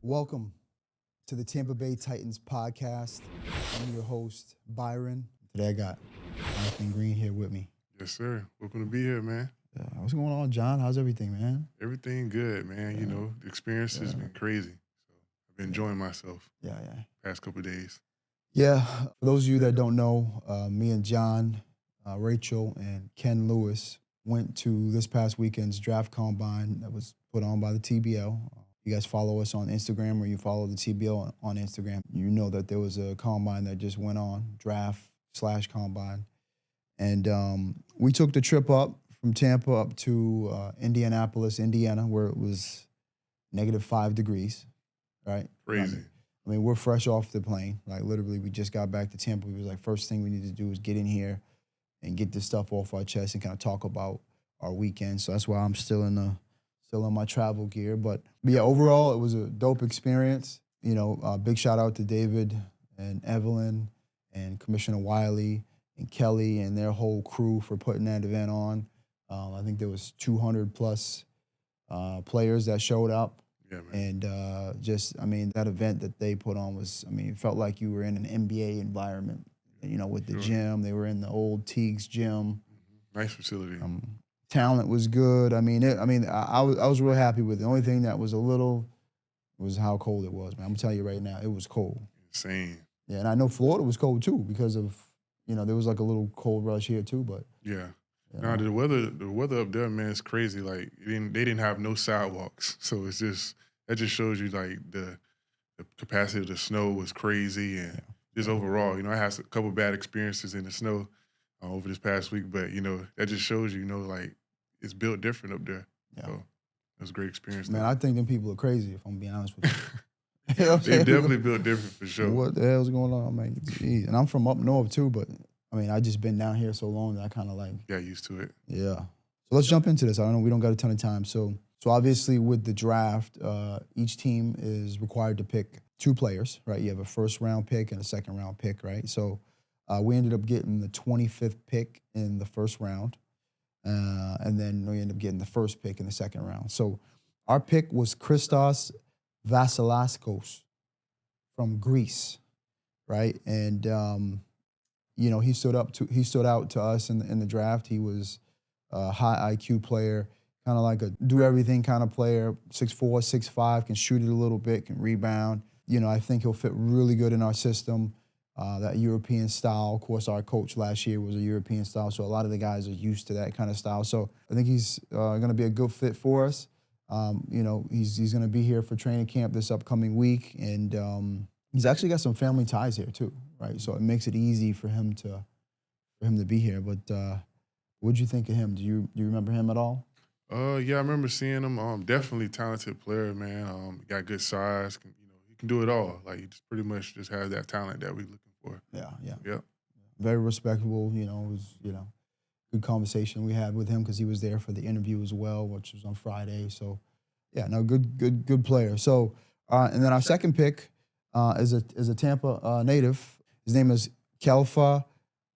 Welcome to the Tampa Bay Titans podcast. I'm your host, Byron. Today I got Jonathan Green here with me. Yes, sir. Welcome to be here, man. What's going on, John? How's everything, man? Everything good, man. You know, the experience has been crazy. So I've been enjoying myself past couple of days. Yeah, for those of you that don't know, me and John, Rachel, and Ken Lewis went to this past weekend's draft combine that was put on by the TBL. You guys follow us on Instagram or you follow the TBL on Instagram. You know that there was a combine that just went on, draft/combine. And we took the trip up from Tampa up to Indianapolis, Indiana, where it was -5 degrees, right? Crazy. I mean, we're fresh off the plane. Like, literally, we just got back to Tampa. We was like, first thing we need to do is get in here and get this stuff off our chest and kind of talk about our weekend. So that's why I'm still in my travel gear. But yeah, overall, it was a dope experience. You know, big shout out to David and Evelyn and Commissioner Wiley and Kelly and their whole crew for putting that event on. I think there was 200 plus players that showed up. Yeah, man. And that event that they put on was, it felt like you were in an NBA environment, you know, with the gym. They were in the old Teague's gym. Nice facility. Talent was good. I was real happy with it. The only thing that was a little was how cold it was, man. I'm gonna tell you right now, it was cold. Insane. Yeah, and I know Florida was cold too because of, there was like a little cold rush here too, but. Yeah. Now the weather up there, man, is crazy. Like they didn't have no sidewalks, so that just shows you like the capacity of the snow was crazy, and just overall, I had a couple bad experiences in the snow over this past week, but that just shows you, like it's built different up there. Yeah. So it was a great experience. Man, I think them people are crazy, if I'm being honest with you. They definitely built different for sure. What the hell's going on, man? Jeez. And I'm from up north too, but I just been down here so long that I kind of got used to it. Yeah. So let's jump into this. I don't know, we don't got a ton of time. So obviously with the draft, each team is required to pick 2 players, right? You have a first round pick and a second round pick, right? So we ended up getting the 25th pick in the first round. And then we ended up getting the first pick in the second round. So our pick was Christos Vassilaskos from Greece, right? And he stood out to us in the draft. He was a high IQ player, kind of like a do-everything kind of player, 6'4", 6'5", can shoot it a little bit, can rebound. I think he'll fit really good in our system, that European style. Of course, our coach last year was a European style, so a lot of the guys are used to that kind of style. So I think he's going to be a good fit for us. He's going to be here for training camp this upcoming week, and he's actually got some family ties here too, right? So it makes it easy for him to be here. But what'd you think of him? Do you remember him at all? Yeah, I remember seeing him. Definitely talented player, man. Got good size. He can do it all. Like he just pretty much just has that talent that we're looking for. Yeah. Very respectable. It was good conversation we had with him because he was there for the interview as well, which was on Friday. So yeah, no, good player. So and then our second pick. Is a Tampa native. His name is Kelfa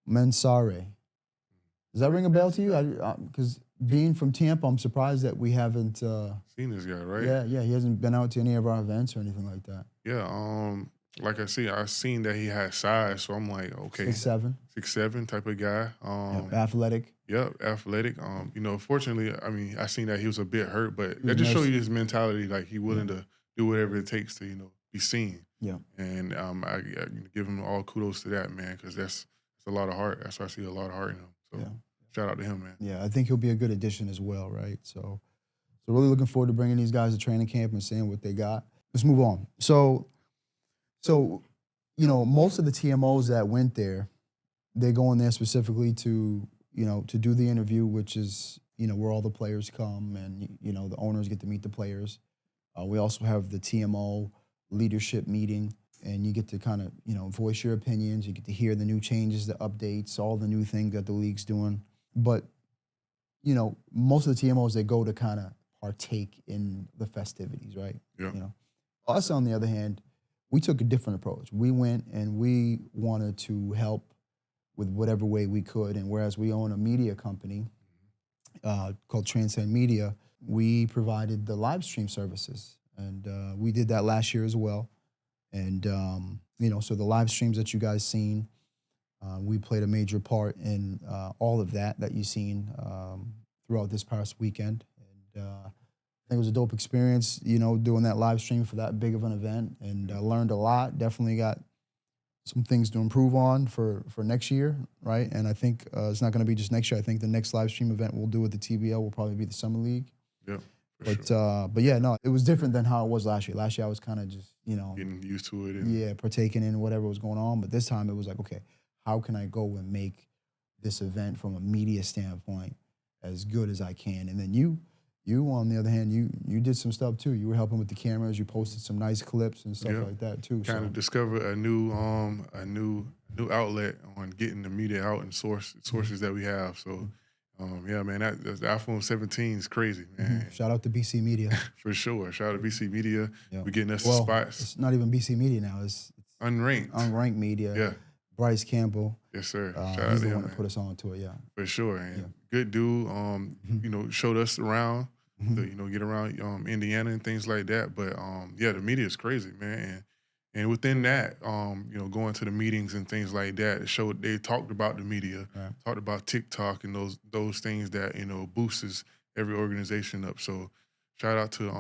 Mensare. Does that ring a bell to you? Because being from Tampa, I'm surprised that we haven't seen this guy, right? Yeah. He hasn't been out to any of our events or anything like that. Yeah. Like I see, I've seen that he had size, so I'm like, okay, 6'7" type of guy. Athletic. Yep, athletic. Fortunately, I seen that he was a bit hurt, but that just shows you his mentality. Like he willing to do whatever it takes to be seen. Yeah. And I give him all kudos to that, man, because that's a lot of heart. That's why I see a lot of heart in him. So shout out to him, man. Yeah, I think he'll be a good addition as well, right? So really looking forward to bringing these guys to training camp and seeing what they got. Let's move on. So most of the TMOs that went there, they go in there specifically to do the interview, which is, where all the players come and, the owners get to meet the players. We also have the TMO leadership meeting, and you get to kind of, voice your opinions. You get to hear the new changes, the updates, all the new things that the league's doing. But, most of the TMOs, they go to kind of partake in the festivities, right? Yeah. Us, on the other hand, we took a different approach. We went and we wanted to help with whatever way we could. And whereas we own a media company called Transcend Media, we provided the live stream services and we did that last year as well. And so the live streams that you guys seen, we played a major part in all of that you've seen throughout this past weekend. And I think it was a dope experience, doing that live stream for that big of an event, and I learned a lot. Definitely got some things to improve on for next year, right? And I think it's not going to be just next year. I think the next live stream event we'll do with the TBL will probably be the Summer League. Yeah. But yeah, no, it was different than how it was last year. Last year I was kind of just, getting used to it. Partaking in whatever was going on. But this time it was like, okay, how can I go and make this event from a media standpoint as good as I can? And then you on the other hand, you did some stuff too. You were helping with the cameras. You posted some nice clips and stuff like that too. Kind of discovered a new outlet on getting the media out and sources that we have. So. Yeah, man, the iPhone 17 is crazy, man. Shout out to BC Media. For sure. Shout out to BC Media. We're getting us spots. It's not even BC Media now. It's Unranked Media. Yeah. Bryce Campbell. Yes, sir. He's the one that put us on to it, yeah. For sure. And good dude. Showed us around to, get around Indiana and things like that. But the media is crazy, man. And within that, going to the meetings and things like that, they talked about the media, talked about TikTok and those things that boosts every organization up. So shout out to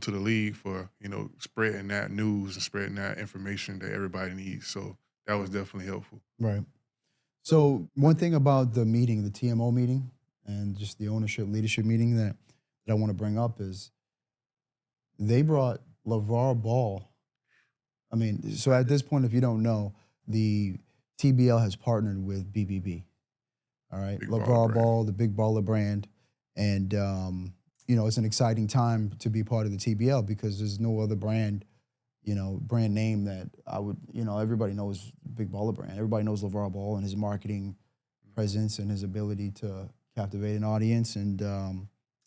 to the league for spreading that news and spreading that information that everybody needs. So that was definitely helpful. Right. So one thing about the meeting, the TMO meeting, and just the ownership leadership meeting that I want to bring up is they brought LaVar Ball. I mean, so at this point, if you don't know, the TBL has partnered with BBB. All right, LaVar Ball, the Big Baller brand, and it's an exciting time to be part of the TBL because there's no other brand name that I would, everybody knows Big Baller brand. Everybody knows LaVar Ball and his marketing presence and his ability to captivate an audience. And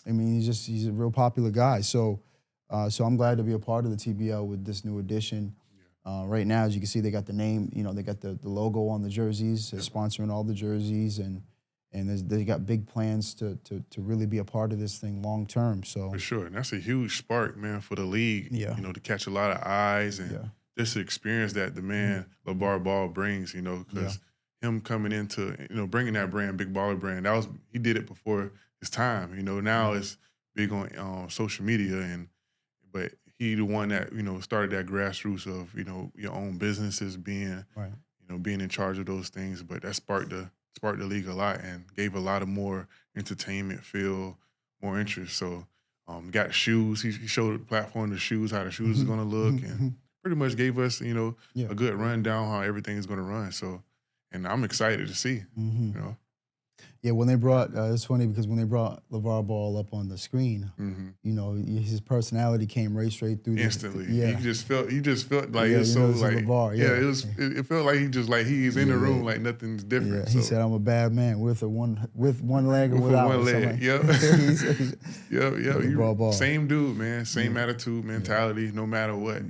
he's a real popular guy. So I'm glad to be a part of the TBL with this new addition. Right now, as you can see, they got the name, they got the logo on the jerseys, sponsoring all the jerseys, and they got big plans to really be a part of this thing long term. So for sure, and that's a huge spark, man, for the league. Yeah. To catch a lot of eyes and just the experience that the man LaVar Ball brings. Because him coming into bringing that brand, Big Baller brand, he did it before his time. Now it's big on social media but he the one that started that grassroots of your own businesses being being in charge of those things. But that sparked the league a lot and gave a lot of more entertainment feel, more interest. So got shoes. He showed the platform the shoes, how the shoes is going to look, and pretty much gave us a good rundown how everything is going to run. So, and I'm excited to see. Yeah, when they brought, it's funny because when they brought LaVar Ball up on the screen, his personality came right straight through. Instantly. You just felt like it's so like, LaVar, it felt like he's in the room like nothing's different. Yeah, he said, I'm a bad man with one leg or without. One leg, yep. Yep. Same dude, man. Same attitude, mentality, no matter what,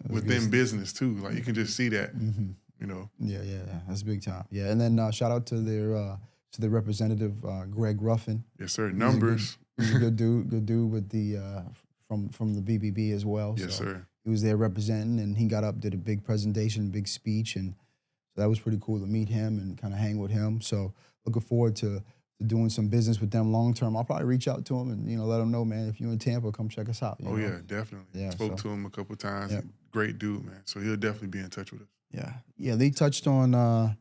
within business too. Like you can just see that, Yeah, that's big time. Yeah, and then shout out to the representative, Greg Ruffin. Yes, sir. Numbers. He's a good dude with the from the BBB as well. Yes, sir. He was there representing, and he got up, did a big presentation, big speech, and so that was pretty cool to meet him and kind of hang with him. So looking forward to doing some business with them long term. I'll probably reach out to him and let him know, man, if you're in Tampa, come check us out. Yeah, definitely. Yeah, spoke to him a couple of times. Yeah. Great dude, man. So he'll definitely be in touch with us. Yeah. They touched on the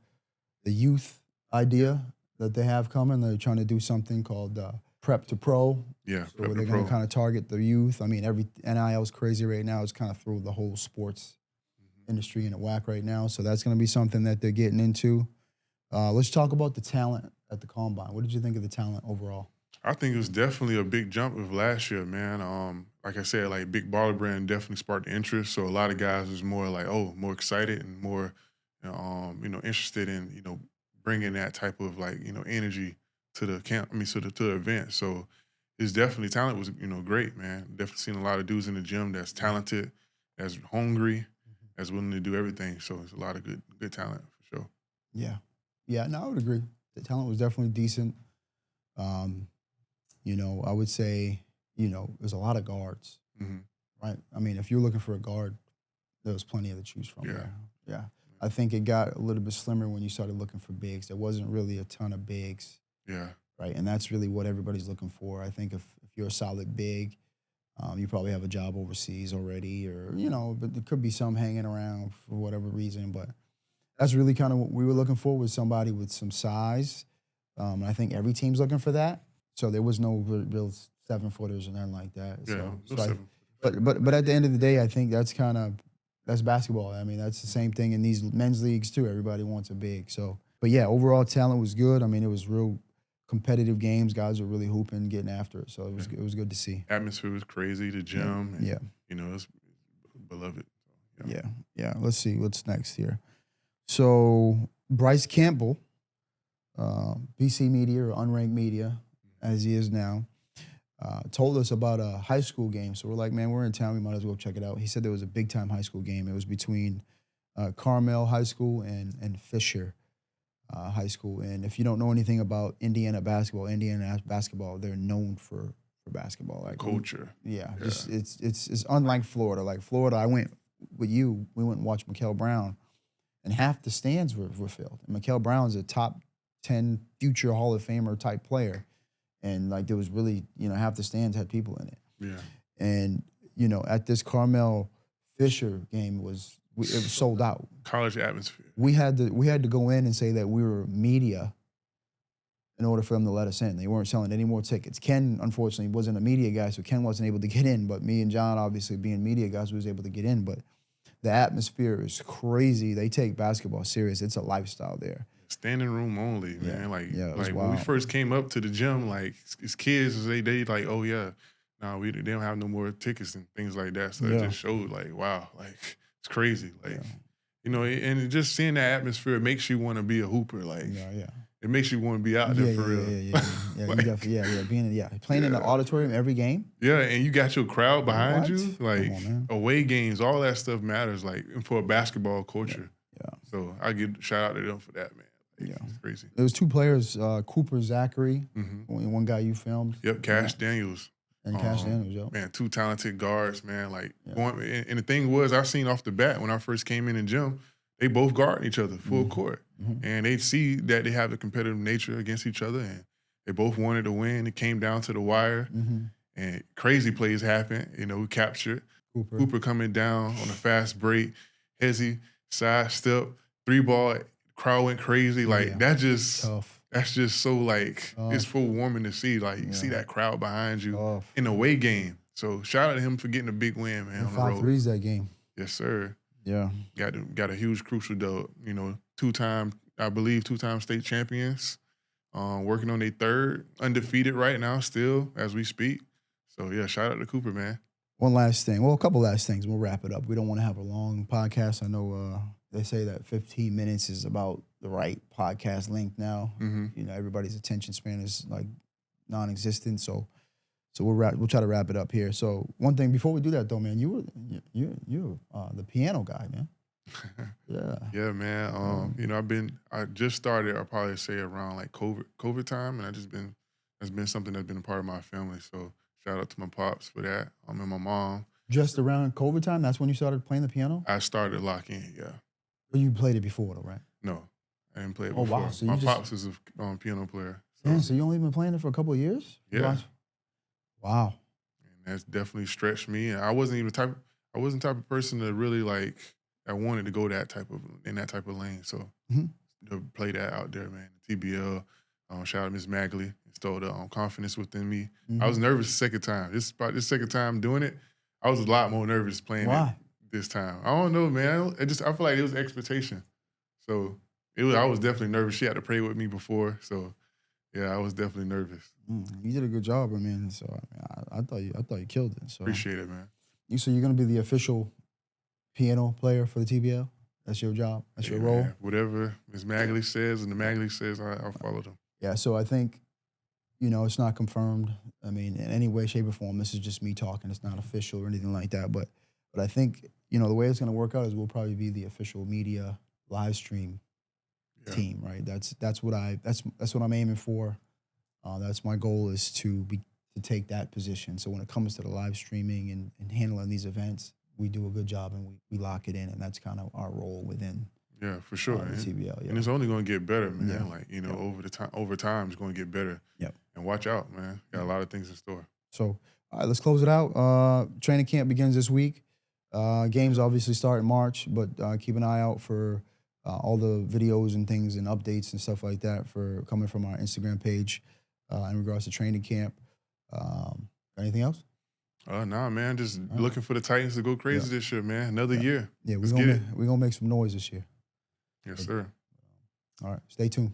youth idea that they have coming. They're trying to do something called Prep to Pro. Yeah, so they're going to kind of target the youth. I mean, every NIL is crazy right now. It's kind of through the whole sports industry in a whack right now. So that's going to be something that they're getting into. Let's talk about the talent at the Combine. What did you think of the talent overall? I think it was definitely a big jump of last year, man. Like I said, like Big Baller brand definitely sparked the interest. So a lot of guys was more like, more excited and more, interested in, bringing that type of energy to the camp. To the event. So it's definitely talent was great, man. Definitely seen a lot of dudes in the gym that's talented, that's hungry, that's willing to do everything. So it's a lot of good talent for sure. Yeah. No, I would agree. The talent was definitely decent. I would say there's a lot of guards, right? I mean, if you're looking for a guard, there was plenty to choose from Yeah. there. Yeah. I think it got a little bit slimmer when you started looking for bigs. There wasn't really a ton of bigs, Yeah. right? And that's really what everybody's looking for. I think if you're a solid big, you probably have a job overseas already, or, but there could be some hanging around for whatever reason. But that's really kind of what we were looking for, was somebody with some size. And I think every team's looking for that. So there was no real 7-footers or nothing like that. Yeah. So, No so I, 7. but at the end of the day, I think that's basketball. I mean, that's the same thing in these men's leagues too. Everybody wants a big. So, but yeah, overall talent was good. I mean, it was real competitive games. Guys were really hooping, getting after it. So it was good to see. Atmosphere was crazy. The gym. Yeah. And, it's beloved. Yeah. Let's see what's next here. So Bryce Campbell, BC Media or Unranked Media, as he is now, told us about a high school game. So we're like, man, we're in town. We might as well check it out. He said there was a big-time high school game. It was between Carmel High School and Fisher High School. And if you don't know anything about Indiana basketball, they're known for basketball. Like Culture. Just it's unlike Florida. Like Florida, I went with you. We went and watched Mikael Brown, and half the stands were filled. And Mikael Brown's a top 10 future Hall of Famer type player. And like there was really, half the stands had people in it. Yeah. And, at this Carmel Fisher game, it was sold out. College atmosphere. We had to go in and say that we were media in order for them to let us in. They weren't selling any more tickets. Ken, unfortunately, wasn't a media guy, so Ken wasn't able to get in. But me and John, obviously being media guys, was able to get in. But the atmosphere is crazy. They take basketball serious. It's a lifestyle there. Standing room only, man. When we wild. first came up to the gym, like as kids, they like, oh yeah, no, they don't have no more tickets and things like that. So it just showed like, wow, like it's crazy, like and just seeing that atmosphere, it makes you want to be a hooper, like it makes you want to be out there for real. Playing in the auditorium every game. Yeah, and you got your crowd behind you, like Come on, man. away games, all that stuff matters, like for a basketball culture. Yeah. So I give shout out to them for that, man. It's crazy. There was 2 players, Cooper Zachary, one guy you filmed. Yep, Cash Daniels. And Cash Daniels, Man, 2 talented guards, man. Like and the thing was, I seen off the bat when I first came in the gym, they both guarding each other full court. And they see that they have a competitive nature against each other, and they both wanted to win. It came down to the wire, and crazy plays happened. We captured Cooper coming down on a fast break, hezzy, side step, 3-ball. Crowd went crazy. Like that's just tough. That's just so like it's so warming to see. Like you see that crowd behind you in a away game. So shout out to him for getting a big win, man. On the road. 5 threes that game. Yes, sir. Yeah. Got a huge crucial dub. 2-time state champions. Working on their 3rd, undefeated right now still as we speak. So yeah, shout out to Cooper, man. One last thing. Well, a couple last things. We'll wrap it up. We don't want to have a long podcast. I know they say that 15 minutes is about the right podcast length now. Everybody's attention span is like non-existent. So we'll try to wrap it up here. So one thing before we do that though, man, you're the piano guy, man. Yeah, man. I just started. I'll probably say around like COVID time, and that's been something that's been a part of my family. So shout out to my pops for that. And my mom. Just around COVID time, that's when you started playing the piano? I started locking, yeah. But you played it before though, right? No, I didn't play it before. Wow. So my pops is a piano player. So you only been playing it for a couple of years? Yeah. Wow. And that's definitely stretched me. And I wasn't the type of person to really like. I wanted to go in that type of lane. So to play that out there, man. TBL, shout out to Miss Magley, installed confidence within me. I was nervous the second time. This second time doing it, I was a lot more nervous playing it this time. I don't know, man. I feel like it was expectation. So I was definitely nervous. She had to pray with me before. So yeah, I was definitely nervous. You did a good job, I mean. So I thought you killed it. So appreciate it, man. So you're gonna be the official piano player for the TBL? That's your job? That's your role? Man. Whatever Ms. Magley says and the Magley says, I'll follow them. Yeah, so I think, it's not confirmed. I mean, in any way, shape, or form. This is just me talking. It's not official or anything like that. But I think, the way it's going to work out is we'll probably be the official media live stream team, right? That's what I'm aiming for. That's my goal, is to to take that position. So when it comes to the live streaming and handling these events, we do a good job and we lock it in, and that's kind of our role within Yeah, for sure. the TBL. Yeah. And it's only going to get better, man. Yeah. Like, over time, it's going to get better. Yep. And watch out, man. Got a lot of things in store. So, all right, let's close it out. Training camp begins this week. Games obviously start in March, but keep an eye out for all the videos and things and updates and stuff like that for coming from our Instagram page in regards to training camp. Anything else? Nah, man. Just looking for the Titans to go crazy this year, man. Another year. Yeah, we're gonna make some noise this year. Yes, sir. All right, stay tuned.